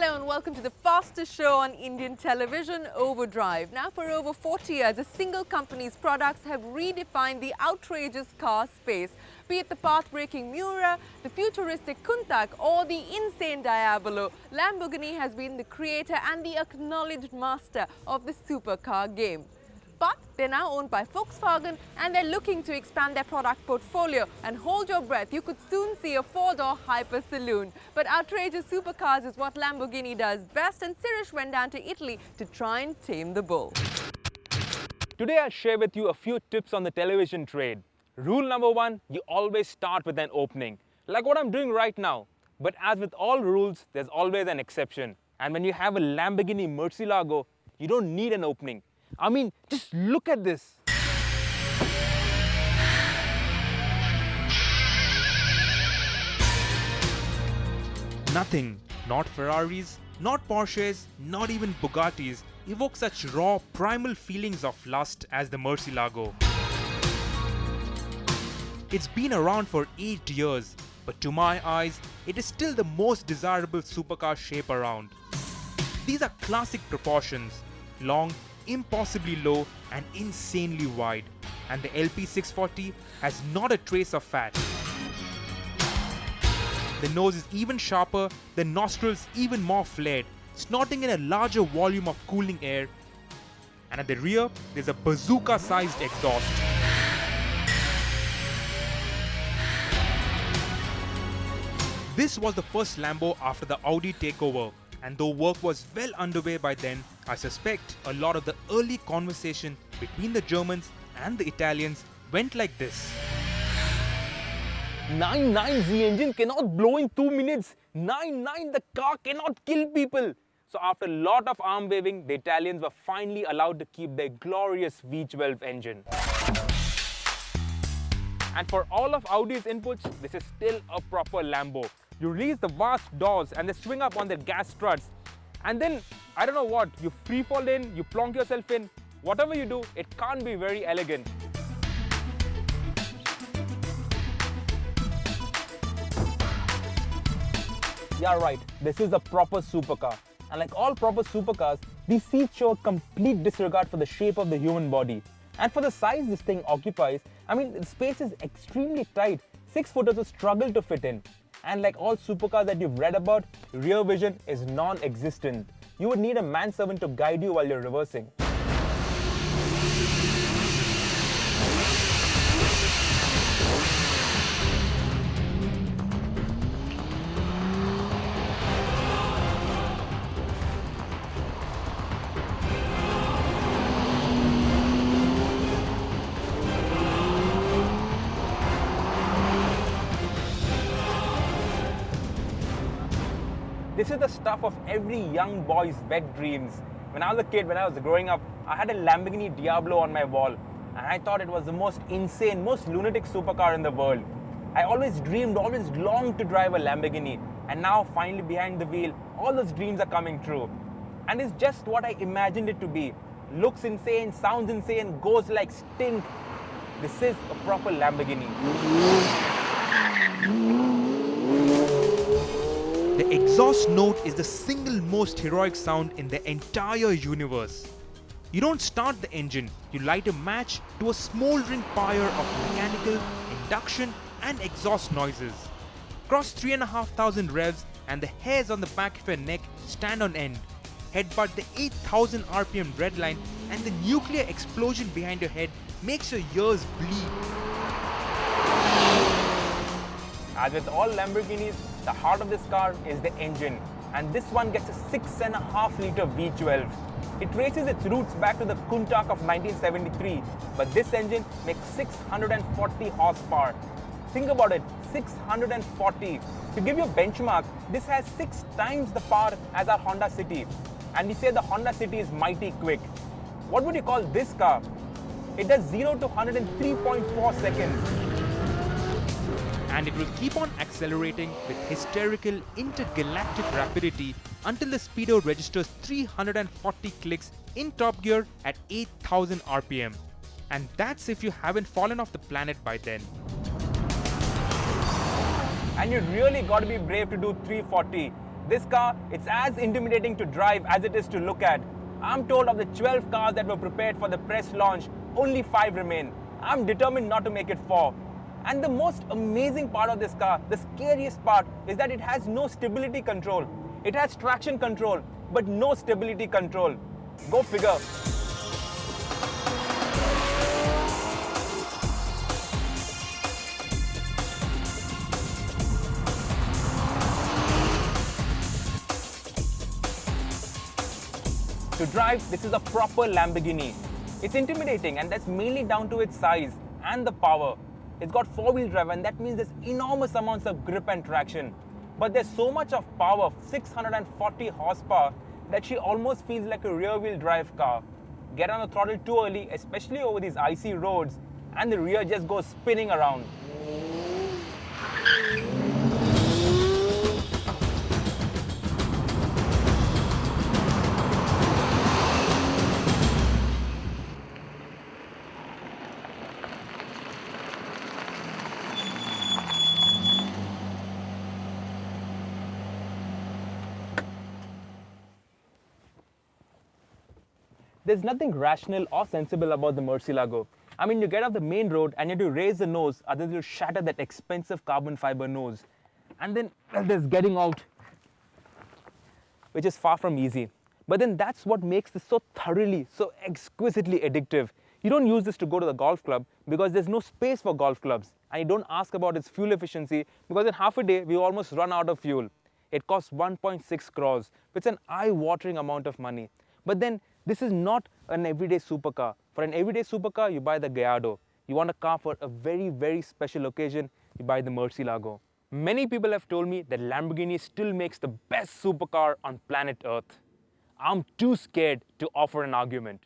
Hello and welcome to the fastest show on Indian television, Overdrive. Now, for over 40 years, a single company's products have redefined the outrageous car space. Be it the path-breaking Miura, the futuristic Countach or the insane Diabolo, Lamborghini has been the creator and the acknowledged master of the supercar game. But they're now owned by Volkswagen and they're looking to expand their product portfolio. And hold your breath, you could soon see a four-door hyper saloon. But outrageous supercars is what Lamborghini does best, and Sirish went down to Italy to try and tame the bull. Today I'll share with you a few tips on the television trade. Rule number one, you always start with an opening, like what I'm doing right now. But as with all rules, there's always an exception. And when you have a Lamborghini Murcielago, you don't need an opening. I mean, just look at this. Nothing, not Ferraris, not Porsches, not even Bugattis, evoke such raw, primal feelings of lust as the Murcielago. It's been around for 8 years, but to my eyes, it is still the most desirable supercar shape around. These are classic proportions, long, impossibly low and insanely wide, and the LP640 has not a trace of fat. The nose is even sharper, the nostrils even more flared, snorting in a larger volume of cooling air, and at the rear there's a bazooka-sized exhaust. This was the first Lambo after the Audi takeover, and though work was well underway by then, I suspect a lot of the early conversation between the Germans and the Italians went like this. 9.9, the engine cannot blow in 2 minutes. 9.9, the car cannot kill people. So after a lot of arm waving, the Italians were finally allowed to keep their glorious V12 engine. And for all of Audi's inputs, this is still a proper Lambo. You release the vast doors and they swing up on their gas struts. And then, I don't know what, you free fall in, you plonk yourself in. Whatever you do, it can't be very elegant. Yeah, right, this is a proper supercar. And like all proper supercars, these seats show a complete disregard for the shape of the human body. And for the size this thing occupies, I mean, the space is extremely tight. 6-footers will struggle to fit in. And like all supercars that you've read about, rear vision is non-existent. You would need a manservant to guide you while you're reversing. This is the stuff of every young boy's wet dreams. When I was a kid, when I was growing up, I had a Lamborghini Diablo on my wall. And I thought it was the most insane, most lunatic supercar in the world. I always dreamed, always longed to drive a Lamborghini. And now, finally behind the wheel, all those dreams are coming true. And it's just what I imagined it to be. Looks insane, sounds insane, goes like stink. This is a proper Lamborghini. The exhaust note is the single most heroic sound in the entire universe. You don't start the engine, you light a match to a smouldering pyre of mechanical, induction and exhaust noises. Cross 3,500 revs and the hairs on the back of your neck stand on end. Headbutt the 8,000 RPM redline and the nuclear explosion behind your head makes your ears bleed. As with all Lamborghinis, the heart of this car is the engine, and this one gets a 6.5-liter V12. It traces its roots back to the Countach of 1973, but this engine makes 640 horsepower. Think about it, 640. To give you a benchmark, this has 6 times the power as our Honda City, and we say the Honda City is mighty quick. What would you call this car? It does 0 to 100 in 3.4 seconds. And it will keep on accelerating with hysterical intergalactic rapidity until the speedo registers 340 clicks in top gear at 8,000 RPM. And that's if you haven't fallen off the planet by then. And you really got to be brave to do 340. This car, it's as intimidating to drive as it is to look at. I'm told of the 12 cars that were prepared for the press launch, only 5 remain. I'm determined not to make it 4. And the most amazing part of this car, the scariest part, is that it has no stability control. It has traction control, but no stability control. Go figure. To drive, this is a proper Lamborghini. It's intimidating, and that's mainly down to its size and the power. It's got 4-wheel drive, and that means there's enormous amounts of grip and traction. But there's so much of power, 640 horsepower, that she almost feels like a rear-wheel drive car. Get on the throttle too early, especially over these icy roads, and the rear just goes spinning around. There's nothing rational or sensible about the Murcielago. I mean, you get off the main road and you have to raise the nose, otherwise you'll shatter that expensive carbon fiber nose. And then there's getting out, which is far from easy. But then that's what makes this so thoroughly, so exquisitely addictive. You don't use this to go to the golf club because there's no space for golf clubs. And you don't ask about its fuel efficiency because in half a day, we almost run out of fuel. It costs 1.6 crores, which is an eye-watering amount of money. But then this is not an everyday supercar. For an everyday supercar, you buy the Gallardo. You want a car for a very, very special occasion, you buy the Murcielago. Many people have told me that Lamborghini still makes the best supercar on planet Earth. I'm too scared to offer an argument.